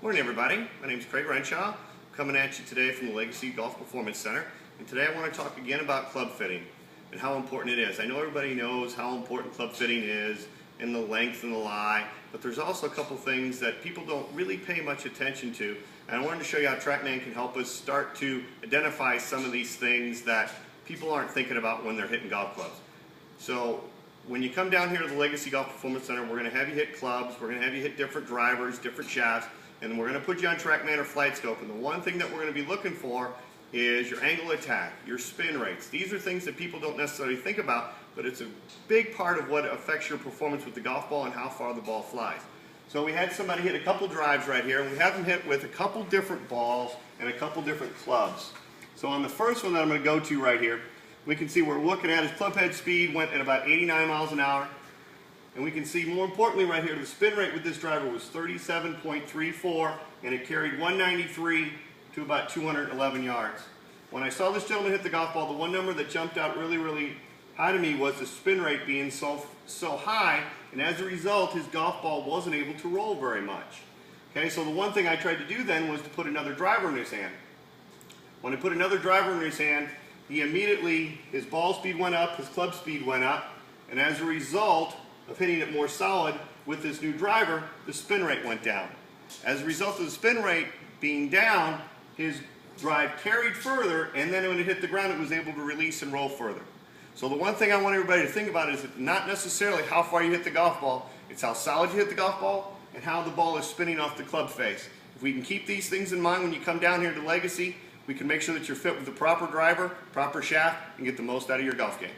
Morning everybody, my name is Craig Renshaw, coming at you today from the Legacy Golf Performance Center, and today I want to talk again about club fitting and how important it is. I know everybody knows how important club fitting is and the length and the lie, but there's also a couple things that people don't really pay much attention to, and I wanted to show you how Trackman can help us start to identify some of these things that people aren't thinking about when they're hitting golf clubs. So when you come down here to the Legacy Golf Performance Center, we're going to have you hit clubs, we're going to have you hit different drivers, different shafts, and we're going to put you on Trackman or Flight Scope. And the one thing that we're going to be looking for is your angle of attack, your spin rates. These are things that people don't necessarily think about, but it's a big part of what affects your performance with the golf ball and how far the ball flies. So we had somebody hit a couple drives right here, and we have them hit with a couple different balls and a couple different clubs. So on the first one that I'm going to go to right here, we can see we're looking at his club head speed went at about 89 miles an hour. And we can see, more importantly right here, the spin rate with this driver was 37.34, and it carried 193 to about 211 yards. When I saw this gentleman hit the golf ball, the one number that jumped out really high to me was the spin rate being so high, and as a result, his golf ball wasn't able to roll very much. Okay, so the one thing I tried to do then was to put another driver in his hand. When I put another driver in his hand, his ball speed went up, his club speed went up, and as a result of hitting it more solid with this new driver, the spin rate went down. As a result of the spin rate being down, his drive carried further, and then when it hit the ground, it was able to release and roll further. So the one thing I want everybody to think about is not necessarily how far you hit the golf ball, it's how solid you hit the golf ball and how the ball is spinning off the club face. If we can keep these things in mind when you come down here to Legacy, we can make sure that you're fit with the proper driver, proper shaft, and get the most out of your golf game.